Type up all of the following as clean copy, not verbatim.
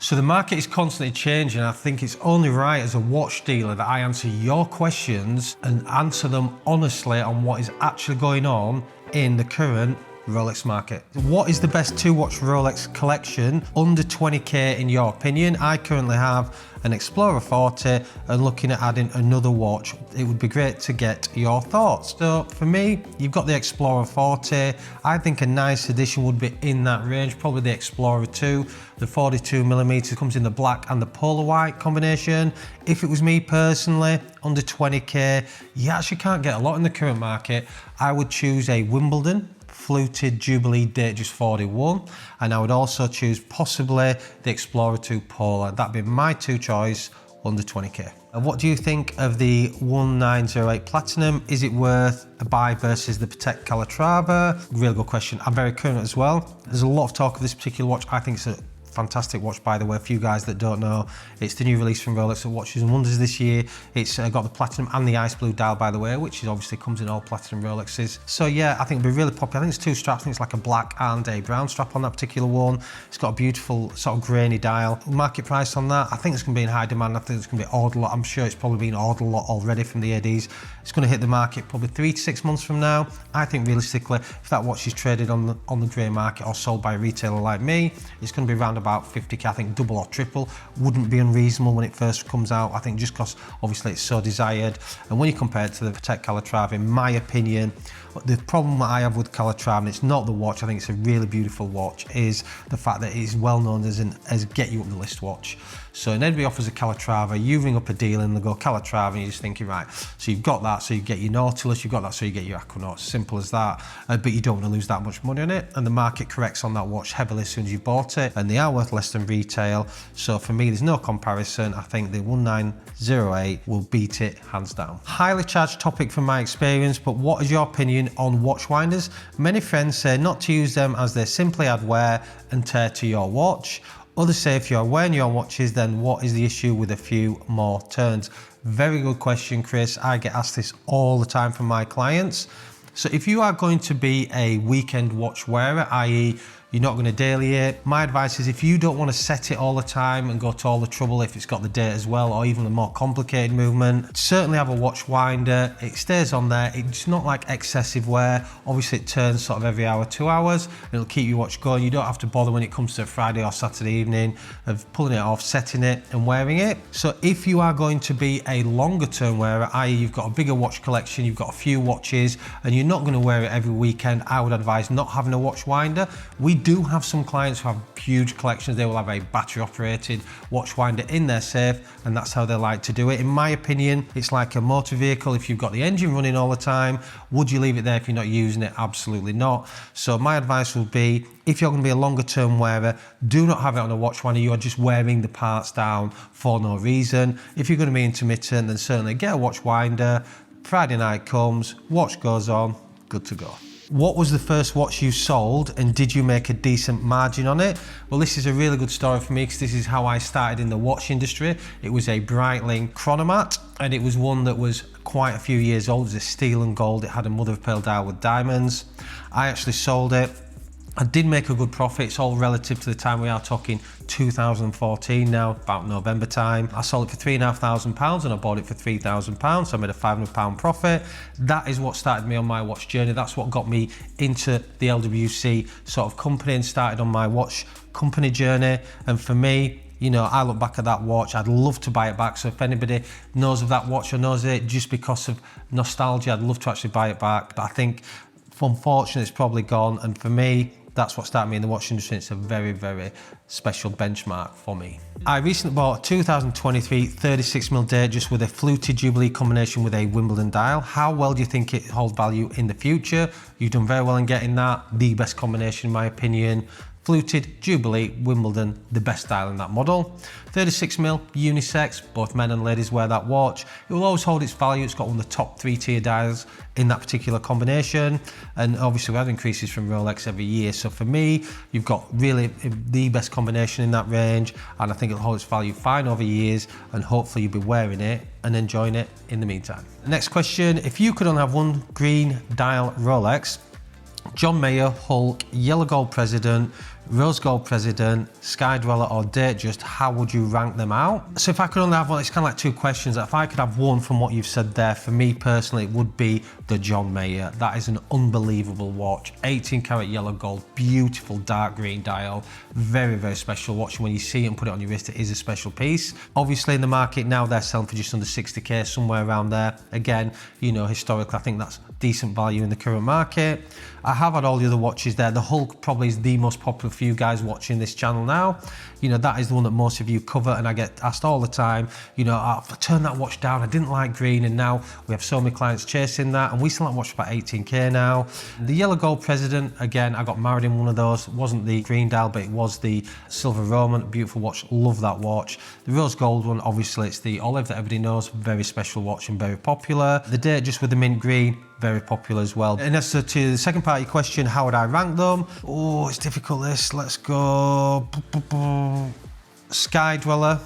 So the market is constantly changing. I think it's only right as a watch dealer that I answer your questions and answer them honestly on what is actually going on in the current Rolex market. What is the best 2-watch Rolex collection under 20k in your opinion? I currently have an Explorer 40 and looking at adding another watch. It would be great to get your thoughts. So for me, you've got the Explorer 40. I think a nice addition would be in that range, probably the Explorer 2. The 42mm comes in the black and the polar white combination. If it was me personally, under 20k, you actually can't get a lot in the current market. I would choose a Wimbledon fluted Jubilee Datejust 41, and I would also choose possibly the Explorer 2 Polar. That'd be my 2 choice under 20k. And what do you think of the 1908 Platinum? Is it worth a buy versus the Patek Calatrava? Really good question. I'm very current as well. There's a lot of talk of this particular watch. I think it's a fantastic watch, by the way. For you guys that don't know, it's the new release from Rolex of Watches and Wonders this year. It's got the platinum and the ice blue dial, by the way, which is obviously comes in all platinum Rolexes. So yeah, I think it'll be really popular. I think it's 2 straps. I think it's like a black and a brown strap on that particular one. It's got a beautiful sort of grainy dial. Market price on that, I think it's going to be in high demand. I think it's going to be ordered a lot. I'm sure it's probably been ordered a lot already from the ADs. It's going to hit the market probably 3 to 6 months from now. I think realistically, if that watch is traded on the grey market or sold by a retailer like me, it's going to be around about 50k. I think double or triple wouldn't be unreasonable when it first comes out. I think just because obviously it's so desired. And when you compare it to the Patek Calatrava, in my opinion, the problem that I have with Calatrava, and it's not the watch, I think it's a really beautiful watch, is the fact that it is well known as get you up the list watch. So when anybody offers a Calatrava, you ring up a dealer and they go Calatrava, and you're just thinking, right, so you've got that, so you get your Nautilus, you've got that, so you get your Aquanaut, simple as that. But you don't want to lose that much money on it, and the market corrects on that watch heavily as soon as you bought it, and they are worth less than retail. So for me, there's no comparison. I think the 1908 will beat it hands down. Highly charged topic from my experience, but what is your opinion on watch winders? Many friends say not to use them as they simply add wear and tear to your watch. Others say if you're wearing your watches, then what is the issue with a few more turns? Very good question, Chris. I get asked this all the time from my clients. So if you are going to be a weekend watch wearer, i.e. you're not going to daily it, my advice is if you don't want to set it all the time and go to all the trouble if it's got the date as well, or even a more complicated movement, certainly have a watch winder. It stays on there. It's not like excessive wear. Obviously it turns sort of every hour, 2 hours. It'll keep your watch going. You don't have to bother when it comes to Friday or Saturday evening of pulling it off, setting it and wearing it. So if you are going to be a longer term wearer, i.e. you've got a bigger watch collection, you've got a few watches and you're not going to wear it every weekend, I would advise not having a watch winder. We do have some clients who have huge collections. They will have a battery operated watch winder in their safe, and that's how they like to do it. In my opinion, it's like a motor vehicle. If you've got the engine running all the time, would you leave it there if you're not using it? Absolutely not. So my advice would be, if you're going to be a longer term wearer, do not have it on a watch winder. You are just wearing the parts down for no reason. If you're going to be intermittent, then certainly get a watch winder. Friday night comes, watch goes on, good to go. What was the first watch you sold and did you make a decent margin on it? Well, this is a really good story for me because this is how I started in the watch industry. It was a Breitling Chronomat and it was one that was quite a few years old. It was a steel and gold. It had a mother of pearl dial with diamonds. I actually sold it. I did make a good profit. It's all relative to the time. We are talking 2014 now, about November time. I sold it for £3,500 and I bought it for £3,000. So I made a £500 profit. That is what started me on my watch journey. That's what got me into the LWC sort of company and started on my watch company journey. And for me, you know, I look back at that watch, I'd love to buy it back. So if anybody knows of that watch or knows it just because of nostalgia, I'd love to actually buy it back. But I think, unfortunately, it's probably gone. And for me, that's what started me in the watch industry. It's a very, very special benchmark for me. I recently bought a 2023 36mm Datejust with a fluted Jubilee combination with a Wimbledon dial. How well do you think it holds value in the future? You've done very well in getting that. The best combination in my opinion. Fluted, Jubilee, Wimbledon, the best dial in that model. 36mm, unisex, both men and ladies wear that watch. It will always hold its value. It's got one of the top 3-tier dials in that particular combination. And obviously we have increases from Rolex every year. So for me, you've got really the best combination in that range. And I think it'll hold its value fine over years. And hopefully you'll be wearing it and enjoying it in the meantime. Next question, if you could only have one green dial Rolex, John Mayer, Hulk, Yellow Gold President, Rose Gold President, Sky Dweller or Datejust, how would you rank them out? So if I could only have one, it's kind of like two questions. If I could have one from what you've said there, for me personally, it would be the John Mayer. That is an unbelievable watch. 18 karat yellow gold, beautiful dark green dial. Very, very special watch. When you see it and put it on your wrist, it is a special piece. Obviously in the market now, they're selling for just under 60k, somewhere around there. Again, you know, historically, I think that's decent value in the current market. I have had all the other watches there. The Hulk probably is the most popular for you guys watching this channel now. You know, that is the one that most of you cover, and I get asked all the time, you know, I turned that watch down, I didn't like green, and now we have so many clients chasing that, and we sell that watch for about 18k now. The Yellow Gold President, again, I got married in one of those. It wasn't the green dial, but it was the Silver Roman, beautiful watch, love that watch. The Rose Gold one, obviously it's the olive that everybody knows, very special watch and very popular. The Datejust with the mint green, very popular as well. And as to the second part of your question, how would I rank them? Oh, it's difficult this. Let's go. Sky Dweller,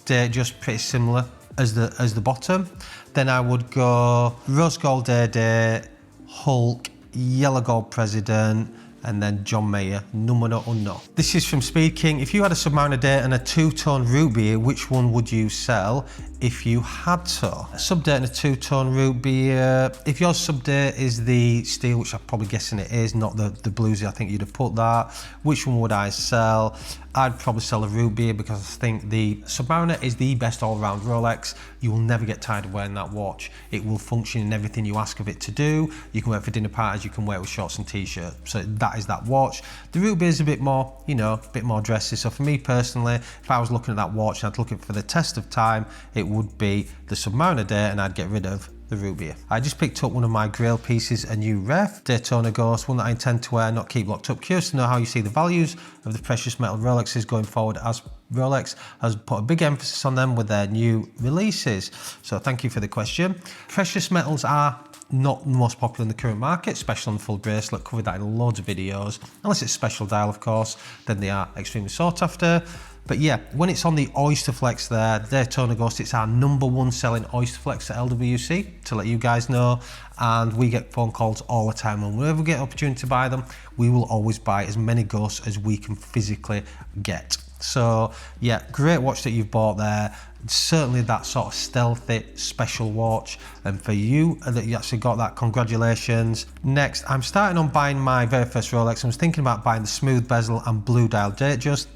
Datejust pretty similar as the bottom. Then I would go Rose Gold Day, Hulk, Yellow Gold President, and then John Mayer, numero uno. This is from Speed King. If you had a Submariner Date and a two-tone Rootbeer, which one would you sell if you had to? A sub-date and a two-tone Rootbeer. If your sub-date is the steel, which I'm probably guessing it is, not the bluesy, I think you'd have put that. Which one would I sell? I'd probably sell a Rootbeer because I think the Submariner is the best all-round Rolex. You will never get tired of wearing that watch. It will function in everything you ask of it to do. You can wear it for dinner parties, you can wear it with shorts and t-shirt. So that is that watch. The Rootbeer is a bit more, you know, a bit more dressy. So for me personally, if I was looking at that watch and I'd look at it for the test of time, it would be the Submariner Day and I'd get rid of the Rootbeer. I just picked up one of my Grail pieces, a new ref, Daytona Ghost, one that I intend to wear, not keep locked up. Curious to know how you see the values of the precious metal Rolexes going forward, as Rolex has put a big emphasis on them with their new releases. So thank you for the question. Precious metals are not the most popular in the current market, especially on the full bracelet. Covered that in loads of videos. Unless it's special dial, of course, then they are extremely sought after. But yeah, when it's on the Oyster Flex there, Daytona Ghost, it's our #1 selling Oyster Flex at LWC, to let you guys know. And we get phone calls all the time, and whenever we get an opportunity to buy them, we will always buy as many Ghosts as we can physically get. So yeah, great watch that you've bought there. Certainly that sort of stealthy special watch, and for you that you actually got that, congratulations. Next, I'm starting on buying my very first Rolex. I was thinking about buying the smooth bezel and blue dial Datejust.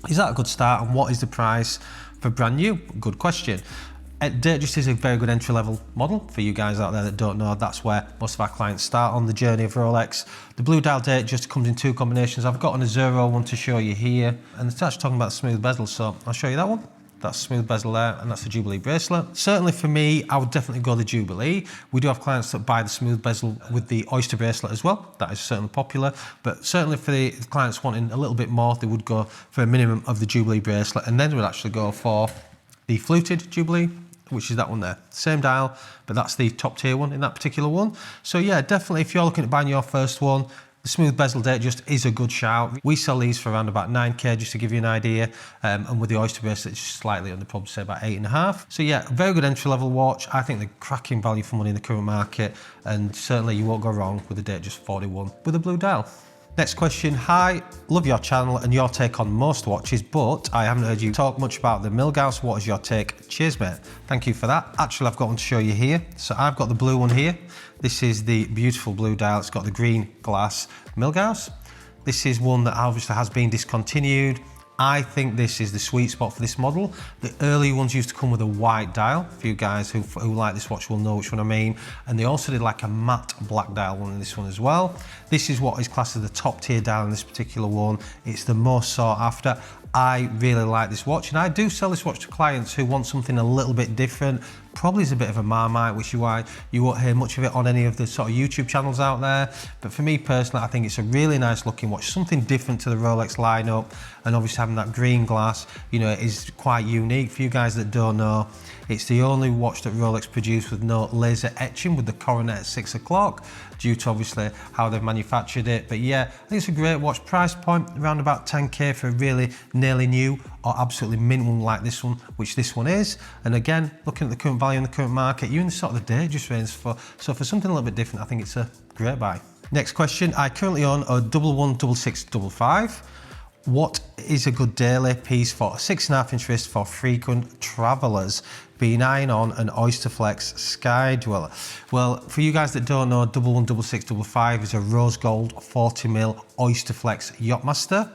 Is that a good start, and what is the price for brand new? Good question. Datejust is a very good entry-level model for you guys out there that don't know. That's where most of our clients start on the journey of Rolex. The blue dial Datejust comes in two combinations. I've got a Zero one to show you here, and it's actually talking about smooth bezel, so I'll show you that one. That's smooth bezel there, and that's the Jubilee bracelet. Certainly for me, I would definitely go the Jubilee. We do have clients that buy the smooth bezel with the Oyster bracelet as well. That is certainly popular, but certainly for the clients wanting a little bit more, they would go for a minimum of the Jubilee bracelet, and then they would actually go for the fluted Jubilee, which is that one there. Same dial, but that's the top tier one in that particular one. So yeah, definitely if you're looking at buying your first one, the smooth bezel Datejust is a good shout. We sell these for around about 9k, just to give you an idea. And with the Oyster bracelet, it's slightly under, probably say about 8.5. So yeah, very good entry level watch. I think they're cracking value for money in the current market. And certainly you won't go wrong with the Datejust 41 with a blue dial. Next question. Hi, love your channel and your take on most watches, but I haven't heard you talk much about the Milgauss. What is your take? Cheers, mate. Thank you for that. Actually, I've got one to show you here. So I've got the blue one here. This is the beautiful blue dial. It's got the green glass Milgauss. This is one that obviously has been discontinued. I think this is the sweet spot for this model. The early ones used to come with a white dial. For you guys who like this watch will know which one I mean. And they also did like a matte black dial one in this one as well. This is what is classed as the top tier dial in this particular one. It's the most sought after. I really like this watch, and I do sell this watch to clients who want something a little bit different. Probably is a bit of a Marmite, which is why you won't hear much of it on any of the sort of YouTube channels out there. But for me personally, I think it's a really nice looking watch, something different to the Rolex lineup. And obviously having that green glass, you know, is quite unique. For you guys that don't know, it's the only watch that Rolex produced with no laser etching with the coronet at 6 o'clock, due to obviously how they've manufactured it. But yeah, I think it's a great watch. Price point around about 10k for a really nearly new or absolutely mint one like this one, which this one is. And again, looking at the current value in the current market, you're in the sort of the Datejust range so for something a little bit different, I think it's a great buy. Next question, I currently own a 116655. What is a good daily piece for a 6.5-inch wrist for frequent travellers? Being eyeing on an Oysterflex Sky Dweller. Well, for you guys that don't know, 116655 is a rose gold 40mm Oysterflex Yachtmaster.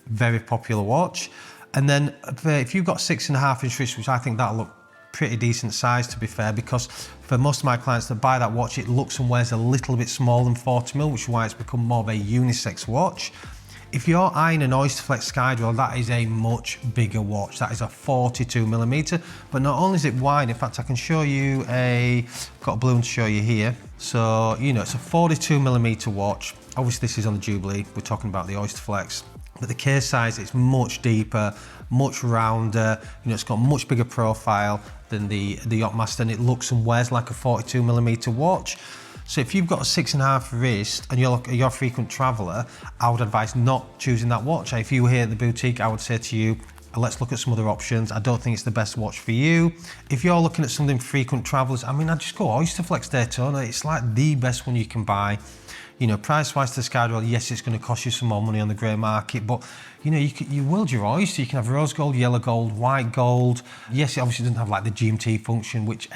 Very popular watch. And then if you've got 6.5-inch wrist, which I think that'll look pretty decent size, to be fair, because for most of my clients that buy that watch, it looks and wears a little bit smaller than 40mm, which is why it's become more of a unisex watch. If you're eyeing an Oysterflex Sky Dweller, that is a much bigger watch. That is a 42mm, but not only is it wide, in fact, I can show you got a blue one to show you here. So, you know, it's a 42mm watch. Obviously, this is on the Jubilee. We're talking about the Oysterflex. But the case size is much deeper, much rounder. You know, it's got a much bigger profile than the Yachtmaster, and it looks and wears like a 42mm watch. So if you've got a 6.5 wrist and you're a frequent traveller, I would advise not choosing that watch. If you were here at the boutique, I would say to you, let's look at some other options. I don't think it's the best watch for you. If you're looking at something for frequent travellers, I mean, I'd just go Oysterflex Daytona. It's like the best one you can buy. You know, price-wise to the Sky Dweller, yes, it's going to cost you some more money on the grey market, but you know, you wield your oyster. You can have rose gold, yellow gold, white gold. Yes, it obviously doesn't have like the GMT function, which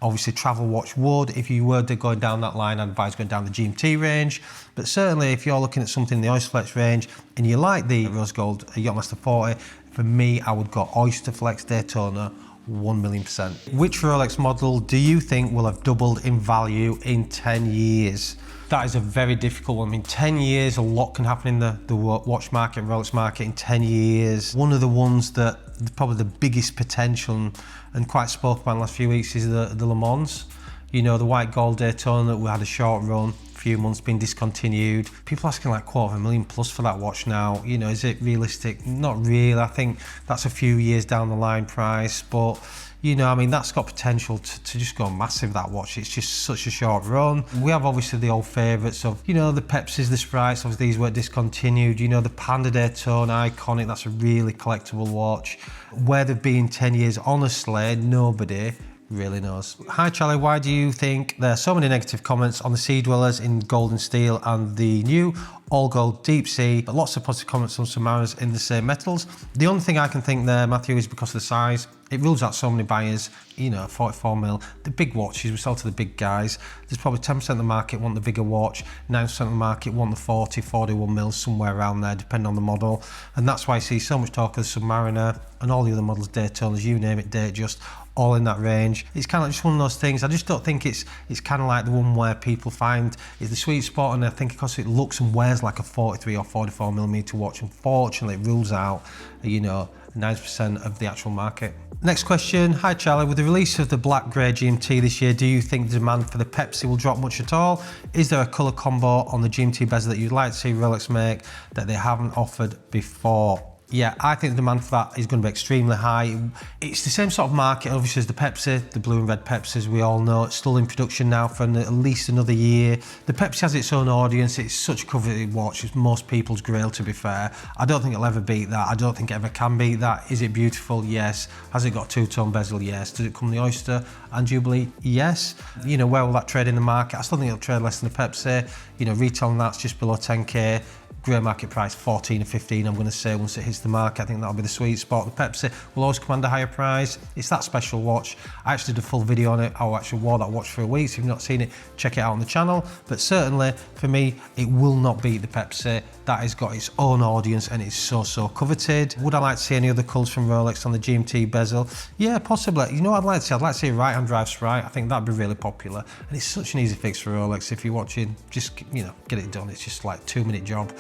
obviously travel watch would. If you were going down that line, I'd advise going down the GMT range. But certainly, if you're looking at something in the Oysterflex range and you like the rose gold Yachtmaster 40, for me, I would go Oysterflex Daytona 1,000,000%. Which Rolex model do you think will have doubled in value in 10 years? That is a very difficult one. I mean, 10 years, a lot can happen in the watch market, Rolex market in 10 years. One of the ones that probably the biggest potential and quite spoke about in the last few weeks is the Le Mans. You know, the white gold Daytona that we had a short run, a few months, been discontinued. People asking like $250,000+ for that watch now. You know, is it realistic? Not really. I think that's a few years down the line price, but you know, I mean, that's got potential to just go massive, that watch. It's just such a short run. We have obviously the old favourites of, you know, the Pepsis, the Sprites, obviously these were discontinued. You know, the Panda Daytona, iconic, that's a really collectible watch. Where they've been 10 years, honestly, nobody really knows. Hi Charlie, why do you think there are so many negative comments on the Sea Dwellers in gold and steel and the new all gold deep sea, but lots of positive comments on Submariners in the same metals? The only thing I can think there, Matthew, is because of the size. It rules out so many buyers. You know, 44mm, the big watches, we sell to the big guys. There's probably 10% of the market want the bigger watch, 9% of the market want the 41mm, somewhere around there, depending on the model. And that's why I see so much talk of the Submariner and all the other models, Daytonas, you name it, Datejust, all in that range. It's kind of just one of those things. I just don't think it's kind of like the one where people find is the sweet spot, and I think because it looks and wears like a 43 or 44mm watch, unfortunately it rules out, you know, 90% of the actual market. Next question. Hi Charlie, with the release of the black grey GMT this year, do you think the demand for the Pepsi will drop much at all? Is there a colour combo on the GMT bezel that you'd like to see Rolex make that they haven't offered before? Yeah, I think the demand for that is going to be extremely high. It's the same sort of market, obviously, as the Pepsi, the blue and red Pepsi, as we all know. It's still in production now for at least another year. The Pepsi has its own audience. It's such a coveted watch. It's most people's grail, to be fair. I don't think it'll ever beat that. I don't think it ever can beat that. Is it beautiful? Yes. Has it got a two-tone bezel? Yes. Does it come in the Oyster and Jubilee? Yes. You know, where will that trade in the market? I still think it'll trade less than the Pepsi. You know, retail on that's just below 10k. Grey market price 14 or 15, I'm going to say, once it hits the market. I think that'll be the sweet spot. The Pepsi will always command a higher price. It's that special watch. I actually did a full video on it. I actually wore that watch for a week. So if you've not seen it, check it out on the channel. But certainly for me, it will not beat the Pepsi. That has got its own audience and it's so coveted. Would I like to see any other colours from Rolex on the GMT bezel? Yeah, possibly. You know what I'd like to see? I'd like to see a right-hand drive Sprite. I think that'd be really popular. And it's such an easy fix for Rolex. If you're watching, just, you know, get it done. It's just like a 2-minute job.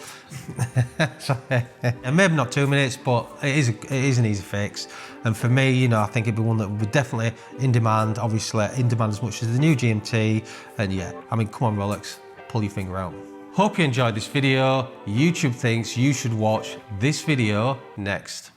And maybe not 2 minutes, but it is an easy fix. And for me, you know, I think it'd be one that would be definitely in demand, obviously in demand as much as the new GMT. And yeah, I mean, come on Rolex, pull your finger out. Hope you enjoyed this video. YouTube thinks you should watch this video next.